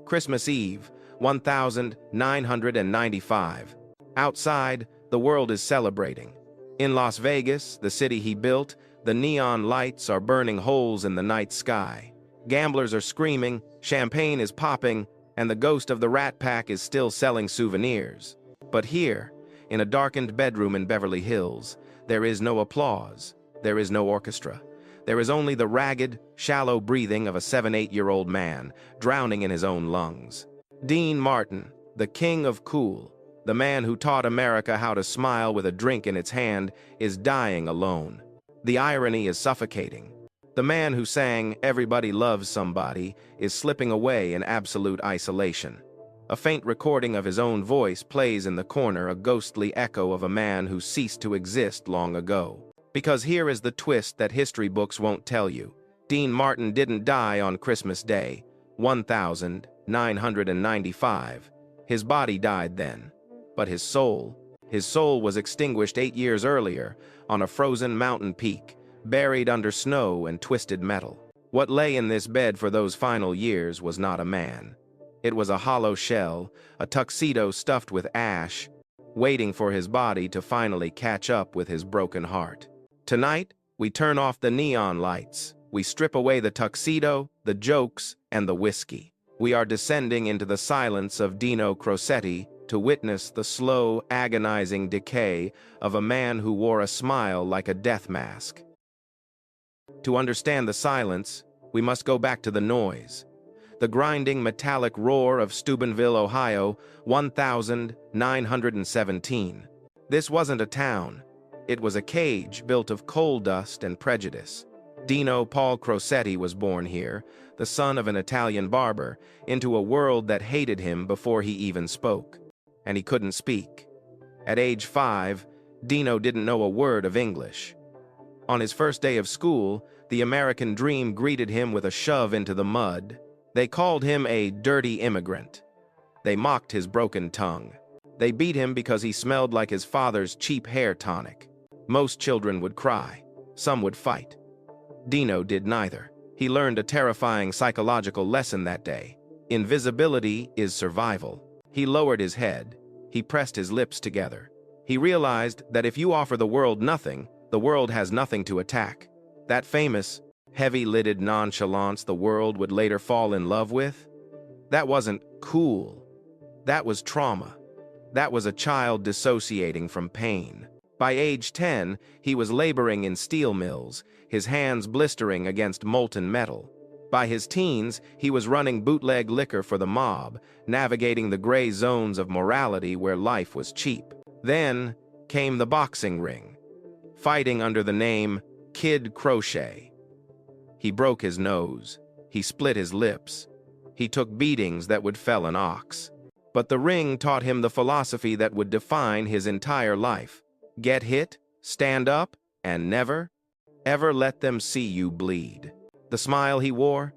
Christmas Eve, 1995. Outside, the world is celebrating. In Las Vegas, the city he built, the neon lights are burning holes in the night sky. Gamblers are screaming, champagne is popping, and the ghost of the Rat Pack is still selling souvenirs. But here, in a darkened bedroom in Beverly Hills, there is no applause, there is no orchestra. There is only the ragged, shallow breathing of a 7-8-year-old man, drowning in his own lungs. Dean Martin, the king of cool, the man who taught America how to smile with a drink in its hand, is dying alone. The irony is suffocating. The man who sang "Everybody Loves Somebody" is slipping away in absolute isolation. A faint recording of his own voice plays in the corner, a ghostly echo of a man who ceased to exist long ago. Because here is the twist that history books won't tell you. Dean Martin didn't die on Christmas Day, 1995. His body died then. But his soul was extinguished 8 years earlier on a frozen mountain peak, buried under snow and twisted metal. What lay in this bed for those final years was not a man. It was a hollow shell, a tuxedo stuffed with ash, waiting for his body to finally catch up with his broken heart. Tonight, we turn off the neon lights. We strip away the tuxedo, the jokes, and the whiskey. We are descending into the silence of Dino Crocetti to witness the slow, agonizing decay of a man who wore a smile like a death mask. To understand the silence, we must go back to the noise. The grinding metallic roar of Steubenville, Ohio, 1917. This wasn't a town. It was a cage built of coal dust and prejudice. Dino Paul Crocetti was born here, the son of an Italian barber, into a world that hated him before he even spoke. And he couldn't speak. At age 5, Dino didn't know a word of English. On his first day of school, the American dream greeted him with a shove into the mud. They called him a dirty immigrant. They mocked his broken tongue. They beat him because he smelled like his father's cheap hair tonic. Most children would cry. Some would fight. Dino did neither. He learned a terrifying psychological lesson that day. Invisibility is survival. He lowered his head. He pressed his lips together. He realized that if you offer the world nothing, the world has nothing to attack. That famous, heavy-lidded nonchalance the world would later fall in love with? That wasn't cool. That was trauma. That was a child dissociating from pain. By age 10, he was laboring in steel mills, his hands blistering against molten metal. By his teens, he was running bootleg liquor for the mob, navigating the gray zones of morality where life was cheap. Then came the boxing ring, fighting under the name Kid Crochet. He broke his nose. He split his lips. He took beatings that would fell an ox. But the ring taught him the philosophy that would define his entire life. Get hit, stand up, and never, ever let them see you bleed. The smile he wore?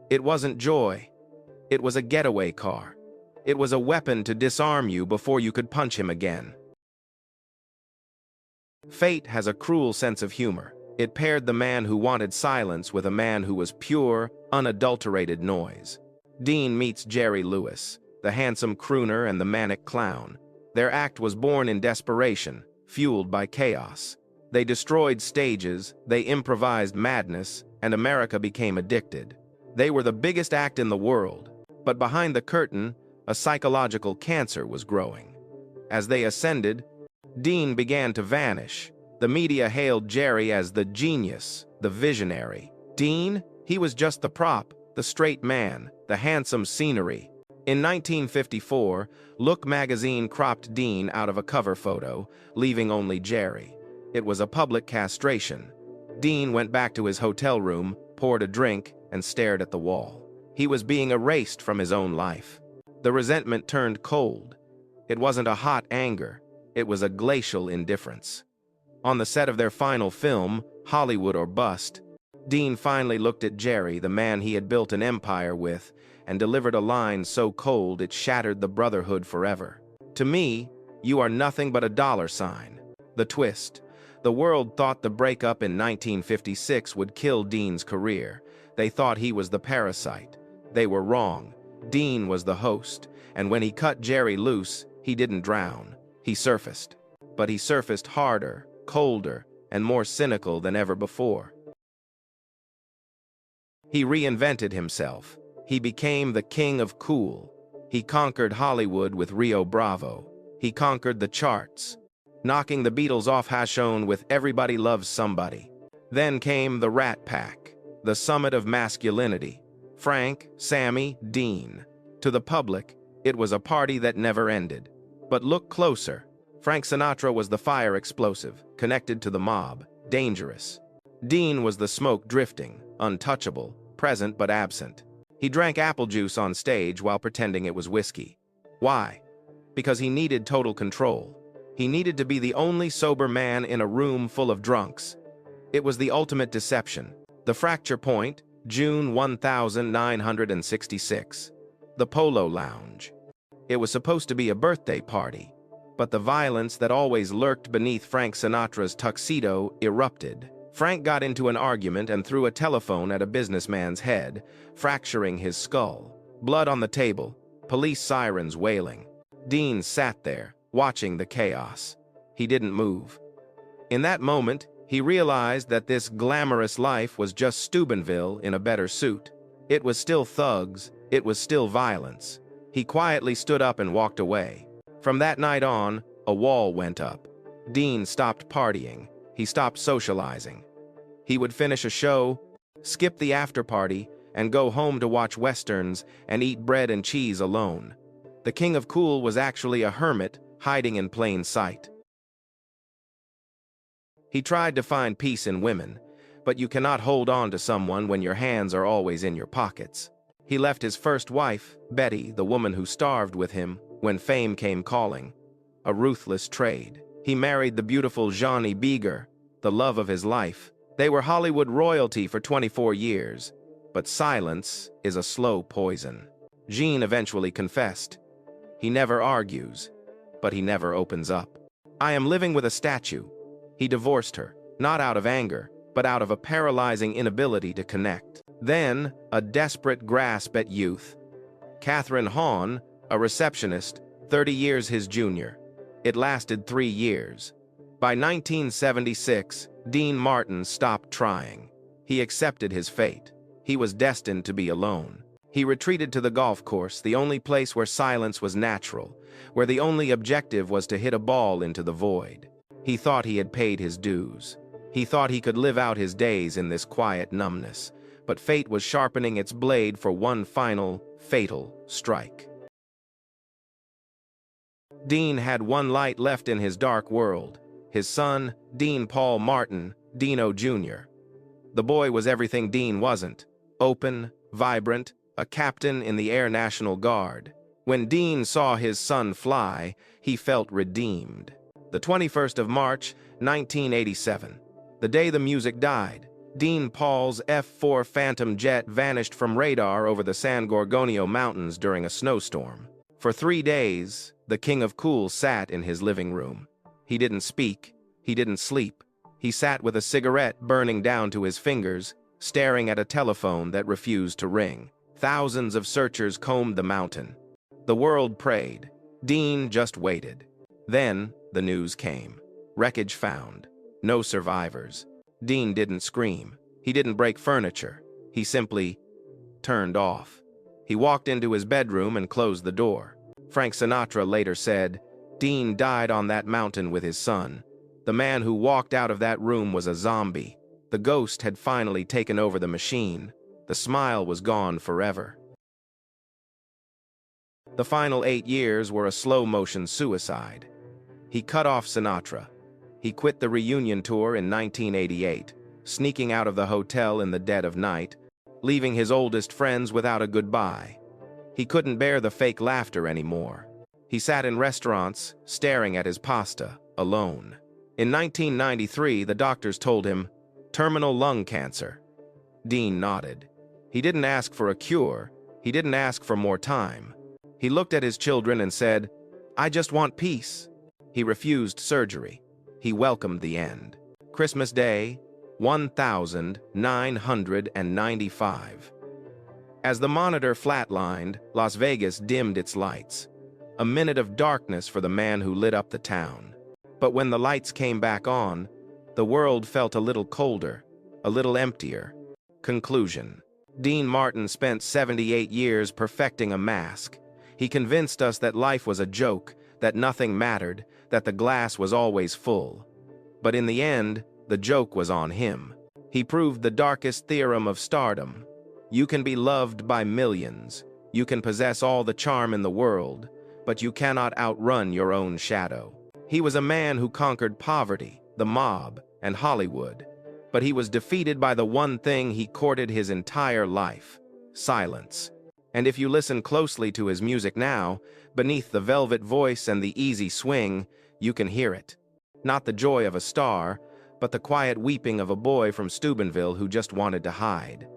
It wasn't joy. It was a getaway car. It was a weapon to disarm you before you could punch him again. Fate has a cruel sense of humor. It paired the man who wanted silence with a man who was pure, unadulterated noise. Dean meets Jerry Lewis, the handsome crooner and the manic clown. Their act was born in desperation, fueled by chaos. They destroyed stages, they improvised madness, and America became addicted. They were the biggest act in the world, but behind the curtain, a psychological cancer was growing. As they ascended, Dean began to vanish. The media hailed Jerry as the genius, the visionary. Dean, he was just the prop, the straight man, the handsome scenery. In 1954, Look magazine cropped Dean out of a cover photo, leaving only Jerry. It was a public castration. Dean went back to his hotel room, poured a drink, and stared at the wall. He was being erased from his own life. The resentment turned cold. It wasn't a hot anger. It was a glacial indifference. On the set of their final film, Hollywood or Bust, Dean finally looked at Jerry, the man he had built an empire with, and delivered a line so cold it shattered the brotherhood forever. To me, you are nothing but a dollar sign. The twist. The world thought the breakup in 1956 would kill Dean's career. They thought he was the parasite. They were wrong. Dean was the host, and when he cut Jerry loose, he didn't drown. He surfaced. But he surfaced harder, colder, and more cynical than ever before. He reinvented himself. He became the king of cool. He conquered Hollywood with Rio Bravo. He conquered the charts, knocking the Beatles off Hashone with Everybody Loves Somebody. Then came the Rat Pack, the summit of masculinity. Frank, Sammy, Dean. To the public, it was a party that never ended. But look closer. Frank Sinatra was the fire explosive, connected to the mob, dangerous. Dean was the smoke drifting, untouchable, present but absent. He drank apple juice on stage while pretending it was whiskey. Why? Because he needed total control. He needed to be the only sober man in a room full of drunks. It was the ultimate deception. The Fracture Point, June 1966. The Polo Lounge. It was supposed to be a birthday party, but the violence that always lurked beneath Frank Sinatra's tuxedo erupted. Frank got into an argument and threw a telephone at a businessman's head, fracturing his skull. Blood on the table, police sirens wailing. Dean sat there, watching the chaos. He didn't move. In that moment, he realized that this glamorous life was just Steubenville in a better suit. It was still thugs, it was still violence. He quietly stood up and walked away. From that night on, a wall went up. Dean stopped partying. He stopped socializing. He would finish a show, skip the after-party, and go home to watch westerns and eat bread and cheese alone. The king of cool was actually a hermit, hiding in plain sight. He tried to find peace in women, but you cannot hold on to someone when your hands are always in your pockets. He left his first wife, Betty, the woman who starved with him, when fame came calling. A ruthless trade. He married the beautiful Jeannie Beager, the love of his life. They were Hollywood royalty for 24 years, but silence is a slow poison. Jean eventually confessed. He never argues, but he never opens up. I am living with a statue. He divorced her, not out of anger, but out of a paralyzing inability to connect. Then, a desperate grasp at youth. Catherine Hahn, a receptionist, 30 years his junior. It lasted 3 years. By 1976, Dean Martin stopped trying. He accepted his fate. He was destined to be alone. He retreated to the golf course, the only place where silence was natural, where the only objective was to hit a ball into the void. He thought he had paid his dues. He thought he could live out his days in this quiet numbness, but fate was sharpening its blade for one final, fatal strike. Dean had one light left in his dark world. His son, Dean Paul Martin, Dino Jr. The boy was everything Dean wasn't. Open, vibrant, a captain in the Air National Guard. When Dean saw his son fly, he felt redeemed. The 21st of March, 1987. The day the music died, Dean Paul's F-4 Phantom jet vanished from radar over the San Gorgonio Mountains during a snowstorm. For 3 days, the King of Cool sat in his living room. He didn't speak. He didn't sleep. He sat with a cigarette burning down to his fingers, staring at a telephone that refused to ring. Thousands of searchers combed the mountain. The world prayed. Dean just waited. Then, the news came. Wreckage found. No survivors. Dean didn't scream. He didn't break furniture. He simply turned off. He walked into his bedroom and closed the door. Frank Sinatra later said, Dean died on that mountain with his son. The man who walked out of that room was a zombie. The ghost had finally taken over the machine. The smile was gone forever. The final 8 years were a slow-motion suicide. He cut off Sinatra. He quit the reunion tour in 1988, sneaking out of the hotel in the dead of night, leaving his oldest friends without a goodbye. He couldn't bear the fake laughter anymore. He sat in restaurants, staring at his pasta, alone. In 1993, the doctors told him, terminal lung cancer. Dean nodded. He didn't ask for a cure. He didn't ask for more time. He looked at his children and said, I just want peace. He refused surgery. He welcomed the end. Christmas Day, 1995. As the monitor flatlined, Las Vegas dimmed its lights. A minute of darkness for the man who lit up the town. But when the lights came back on, the world felt a little colder, a little emptier. Conclusion. Dean Martin spent 78 years perfecting a mask. He convinced us that life was a joke, that nothing mattered, that the glass was always full. But in the end, the joke was on him. He proved the darkest theorem of stardom. You can be loved by millions. You can possess all the charm in the world, but you cannot outrun your own shadow. He was a man who conquered poverty, the mob, and Hollywood. But he was defeated by the one thing he courted his entire life: silence. And if you listen closely to his music now, beneath the velvet voice and the easy swing, you can hear it. Not the joy of a star, but the quiet weeping of a boy from Steubenville who just wanted to hide.